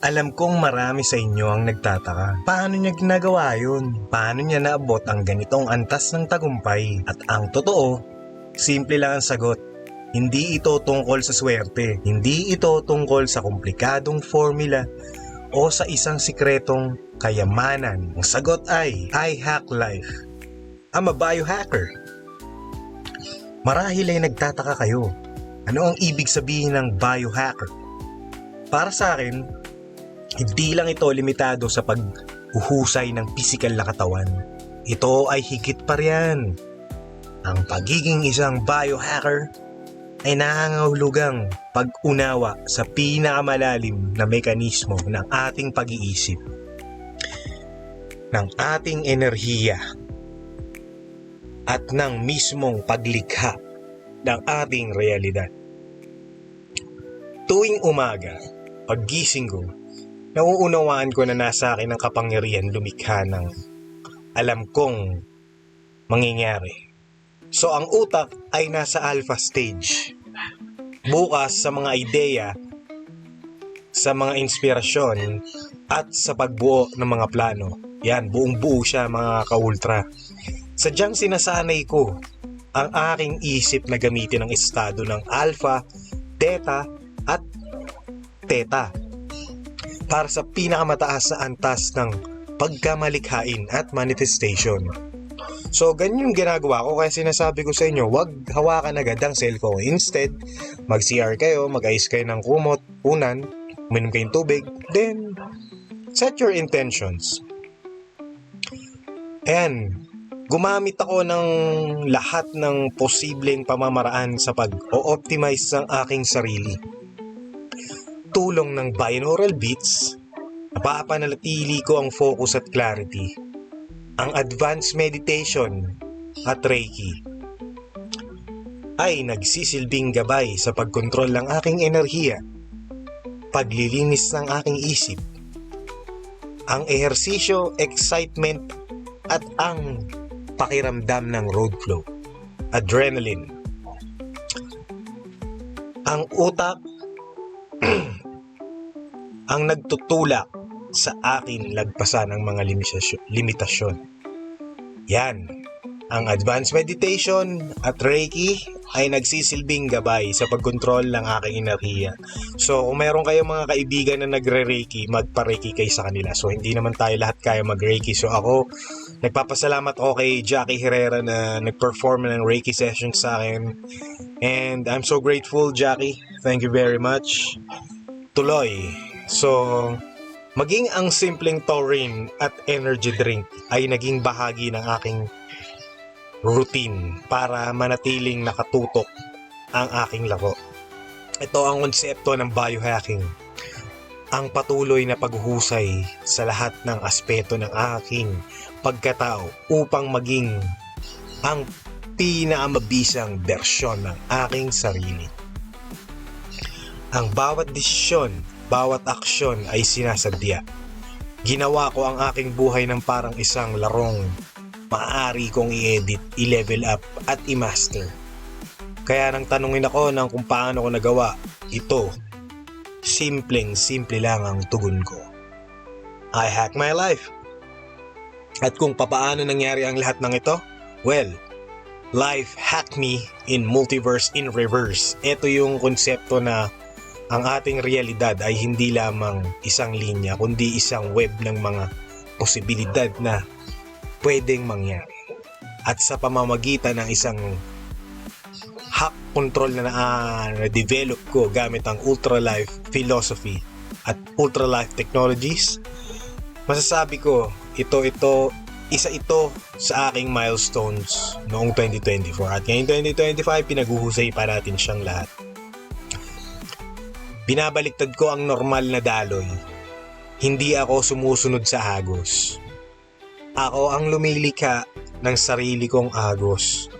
Alam kong marami sa inyo ang nagtataka. Paano niya ginagawa yun? Paano niya naabot ang ganitong antas ng tagumpay? At ang totoo, simple lang ang sagot. Hindi ito tungkol sa swerte. Hindi ito tungkol sa komplikadong formula o sa isang sikretong kayamanan. Ang sagot ay, I hack life. I'm a biohacker. Marahil ay nagtataka kayo. Ano ang ibig sabihin ng biohacker? Para sa akin, hindi lang ito limitado sa paghuhusay ng pisikal na katawan. Ito ay higit pa riyan. Ang pagiging isang biohacker ay nangangahulugang pag-unawa sa pinakamalalim na mekanismo ng ating pag-iisip, ng ating enerhiya, at ng mismong paglikha ng ating realidad. Tuwing umaga, paggising ko, nauunawaan ko na nasa akin ang kapangyarihan lumikha ng alam kong mangyayari. So ang utak ay nasa alpha stage. Bukas sa mga ideya, sa mga inspirasyon, at sa pagbuo ng mga plano. Yan, buong buo siya mga ka-ultra. Sadyang sinasanay ko ang aking isip na gamitin ang estado ng alpha, theta, at theta para sa pinakamataas na antas ng pagkamalikhain at manifestation. So, ganyan yung ginagawa ko kaya sinasabi ko sa inyo, wag hawakan agad ang cellphone. Instead, mag-CR kayo, mag-ice kayo ng kumot, unan, uminom kayong tubig, then set your intentions. Ayan, gumamit ako ng lahat ng posibleng pamamaraan sa pag-optimize ng aking sarili. Tulong ng binaural beats, napapanatili ko ang focus at clarity, ang advanced meditation at Reiki ay nagsisilbing gabay sa pagkontrol ng aking enerhiya, paglilinis ng aking isip, ang ehersisyo, excitement at ang pakiramdam ng road flow, adrenaline. Ang utak ang nagtutulak sa akin lagpasan ng mga limitasyon. Yan. Ang advanced meditation at Reiki ay nagsisilbing gabay sa pagkontrol ng aking enerhiya. So, kung meron kayong mga kaibigan na nagre-Reiki, magpa-Reiki kayo sa kanila. So, hindi naman tayo lahat kaya mag-Reiki. So, ako, nagpapasalamat ako kay Jackie Herrera na nag-perform ng Reiki session sa akin. And I'm so grateful, Jackie. Thank you very much. Tuloy. So, maging ang simpleng taurine at energy drink ay naging bahagi ng aking routine para manatiling nakatutok ang aking laro. Ito ang konsepto ng biohacking. Ang patuloy na paghuhusay sa lahat ng aspeto ng aking pagkatao upang maging ang pinakamabisang bersyon ng aking sarili. Ang bawat desisyon, bawat aksyon ay sinasadya. Ginawa ko ang aking buhay ng parang isang larong maaari kong i-edit, i-level up at i-master. Kaya nang tanungin ako ng kung paano ko nagawa ito, simple lang ang tugon ko. I hack my life. At kung papaano nangyari ang lahat ng ito? Well, life hacked me in multiverse in reverse. Ito yung konsepto na ang ating realidad ay hindi lamang isang linya, kundi isang web ng mga posibilidad na pwedeng mangyari. At sa pamamagitan ng isang hack control na na-develop ko gamit ang Ultralife philosophy at Ultralife technologies, masasabi ko isa ito sa aking milestones noong 2024. At ngayong 2025, pinaguhusay pa natin siyang lahat. Binabaliktad ko ang normal na daloy. Hindi ako sumusunod sa agos. Ako ang lumilikha ng sarili kong agos.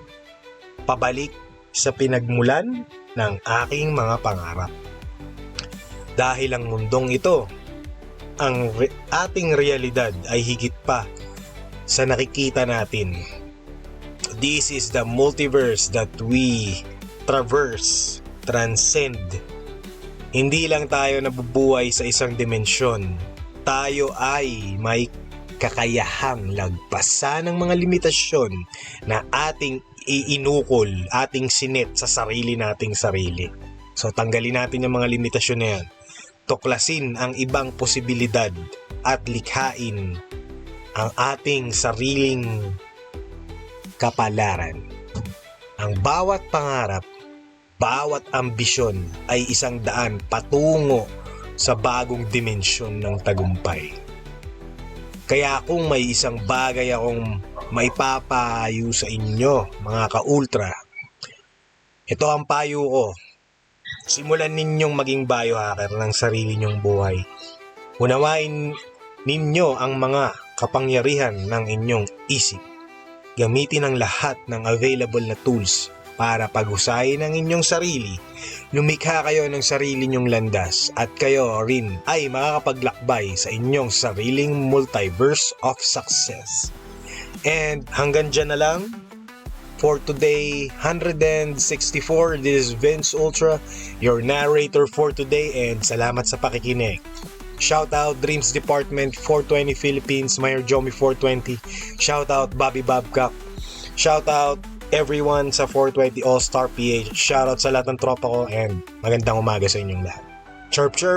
Pabalik sa pinagmulan ng aking mga pangarap. Dahil ang mundong ito, ang ating realidad ay higit pa sa nakikita natin. This is the multiverse that we traverse, transcend, Hindi lang tayo nabubuhay sa isang dimensyon. Tayo ay may kakayahang lagpasan ng mga limitasyon na ating iinukol, ating sinit sa sarili nating sarili. So tanggalin natin yung mga limitasyon na yan. Tuklasin ang ibang posibilidad at likhain ang ating sariling kapalaran. Ang bawat pangarap, bawat ambisyon ay isang daan patungo sa bagong dimensyon ng tagumpay. Kaya kung may isang bagay akong maipapayo sa inyo, mga ka-ultra, ito ang payo ko. Simulan ninyong maging biohacker ng sarili nyong buhay. Unawain ninyo ang mga kapangyarihan ng inyong isip. Gamitin ang lahat ng available na tools para paghusayin ang inyong sarili. Lumikha kayo ng sarili nyong landas at kayo rin ay makakapaglakbay sa inyong sariling multiverse of success. And hanggang dyan na lang for today, 164. This is Vince Ultra, your narrator for today, and salamat sa pakikinig. Shout out Dreams Department 420 Philippines, Mayor Jomi 420. Shout out Bobby Babcock. Shout out everyone sa 420 All-Star PH. Shout out sa lahat ng tropa ko and magandang umaga sa inyong lahat. Chirp chirp!